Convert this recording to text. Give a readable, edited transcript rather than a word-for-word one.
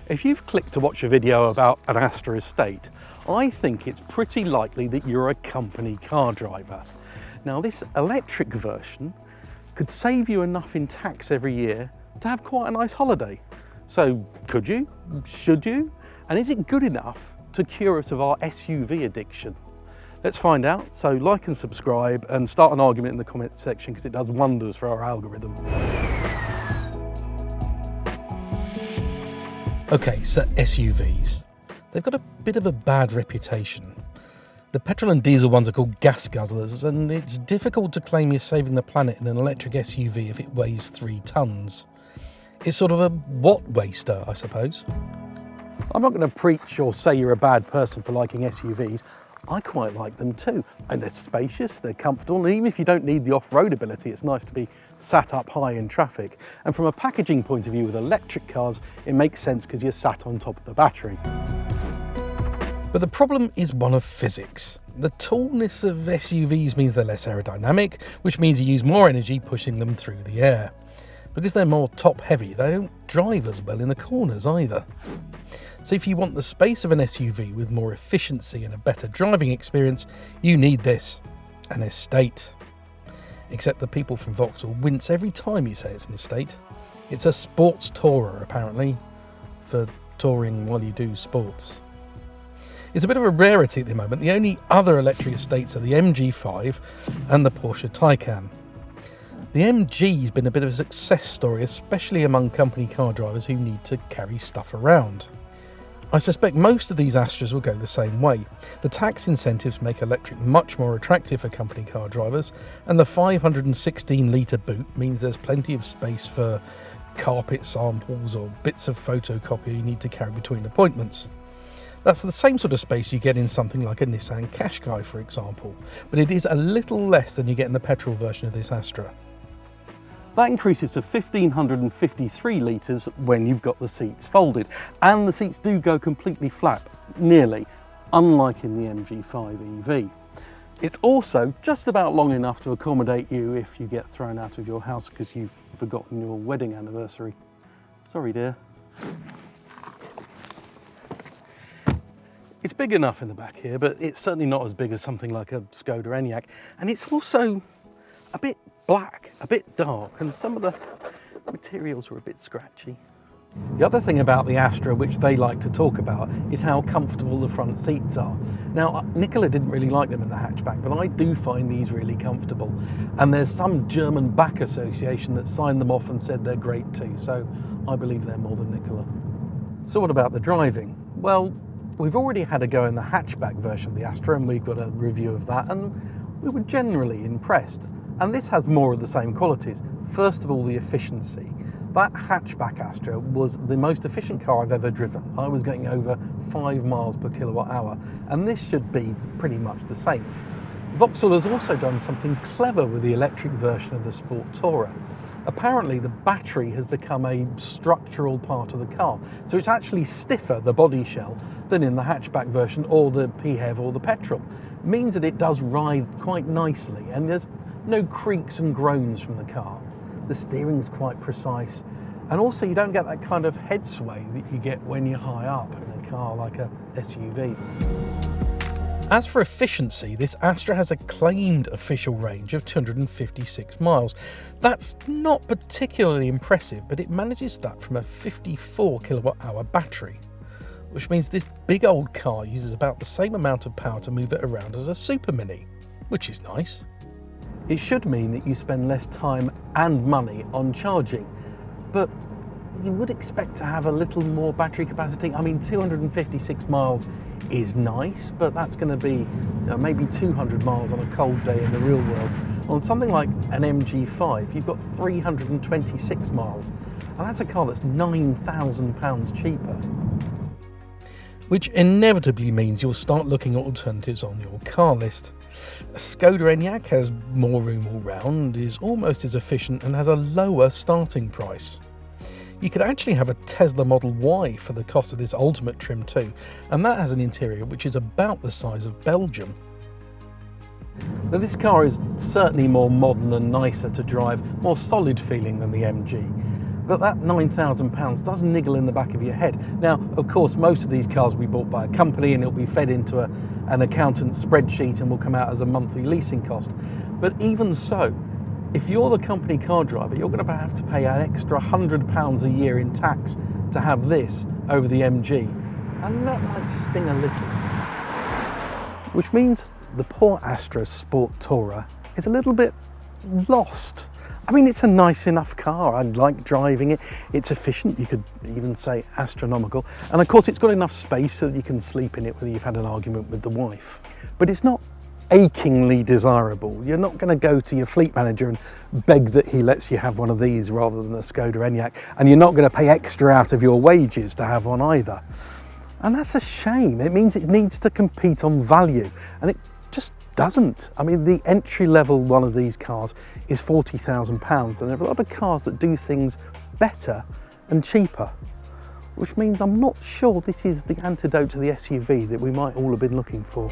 If you've clicked to watch a video about an Astra estate, I think it's pretty likely that you're a company car driver. Now, this electric version could save you enough in tax every year to have quite a nice holiday. So could you? Should you? And is it good enough to cure us of our SUV addiction? Let's find out. So like and subscribe and start an argument in the comment section because it does wonders for our algorithm. Okay, so SUVs. They've got a bit of a bad reputation. The petrol and diesel ones are called gas guzzlers, and it's difficult to claim you're saving the planet in an electric SUV if it weighs 3 tonnes. It's sort of a what waster, I suppose. I'm not going to preach or say you're a bad person for liking SUVs. I quite like them too. And they're spacious, they're comfortable, and even if you don't need the off-road ability, it's nice to be sat up high in traffic. And from a packaging point of view with electric cars, it makes sense because you're sat on top of the battery. But the problem is one of physics. The tallness of SUVs means they're less aerodynamic, which means you use more energy pushing them through the air. Because they're more top-heavy, they don't drive as well in the corners either. So if you want the space of an SUV with more efficiency and a better driving experience, you need this, an estate. Except the people from Vauxhall wince every time you say it's an estate. It's a sports tourer, apparently, for touring while you do sports. It's a bit of a rarity at the moment. The only other electric estates are the MG5 and the Porsche Taycan. The MG's been a bit of a success story, especially among company car drivers who need to carry stuff around. I suspect most of these Astras will go the same way. The tax incentives make electric much more attractive for company car drivers, and the 516-litre boot means there's plenty of space for carpet samples or bits of photocopier you need to carry between appointments. That's the same sort of space you get in something like a Nissan Qashqai, for example, but it is a little less than you get in the petrol version of this Astra. That increases to 1,553 litres when you've got the seats folded, and the seats do go completely flat, nearly, unlike in the MG5 EV. It's also just about long enough to accommodate you if you get thrown out of your house because you've forgotten your wedding anniversary. Sorry, dear. It's big enough in the back here, but it's certainly not as big as something like a Skoda Enyaq, and it's also a bit black, a bit dark, and some of the materials are a bit scratchy. The other thing about the Astra, which they like to talk about, is how comfortable the front seats are. Now, Nicola didn't really like them in the hatchback, but I do find these really comfortable. And there's some German back association that signed them off and said they're great too, so I believe they're more than Nicola. So what about the driving? Well, we've already had a go in the hatchback version of the Astra, and we've got a review of that, and we were generally impressed. And this has more of the same qualities. First of all, the efficiency. That hatchback Astra was the most efficient car I've ever driven. I was getting over 5 miles per kilowatt hour, and this should be pretty much the same. Vauxhall has also done something clever with the electric version of the Sport Tourer. Apparently, the battery has become a structural part of the car, so it's actually stiffer, the body shell, than in the hatchback version or the PHEV or the petrol. It means that it does ride quite nicely, and there's no creaks and groans from the car. The steering's quite precise, and also you don't get that kind of head sway that you get when you're high up in a car like a SUV. As for efficiency, this Astra has a claimed official range of 256 miles. That's not particularly impressive, but it manages that from a 54 kilowatt hour battery, which means this big old car uses about the same amount of power to move it around as a Super Mini, which is nice. It should mean that you spend less time and money on charging, but you would expect to have a little more battery capacity. I mean, 256 miles is nice, but that's going to be maybe 200 miles on a cold day in the real world. On something like an MG5, you've got 326 miles, and that's a car that's £9,000 cheaper. Which inevitably means you'll start looking at alternatives on your car list. A Skoda Enyaq has more room all round, is almost as efficient, and has a lower starting price. You could actually have a Tesla Model Y for the cost of this ultimate trim too, and that has an interior which is about the size of Belgium. Now, this car is certainly more modern and nicer to drive, more solid feeling than the MG. But that £9,000 does niggle in the back of your head. Now, of course, most of these cars will be bought by a company and it'll be fed into an accountant's spreadsheet and will come out as a monthly leasing cost. But even so, if you're the company car driver, you're going to have to pay an extra £100 a year in tax to have this over the MG. And that might sting a little. Which means the poor Astra Sport Tourer is a little bit lost. I mean, it's a nice enough car. I like driving it. It's efficient. You could even say astronomical. And of course, it's got enough space so that you can sleep in it whether you've had an argument with the wife. But it's not achingly desirable. You're not going to go to your fleet manager and beg that he lets you have one of these rather than a Skoda Enyaq. And you're not going to pay extra out of your wages to have one either. And that's a shame. It means it needs to compete on value. And it just doesn't. I mean, the entry-level one of these cars is £40,000, and there are a lot of cars that do things better and cheaper, which means I'm not sure this is the antidote to the SUV that we might all have been looking for.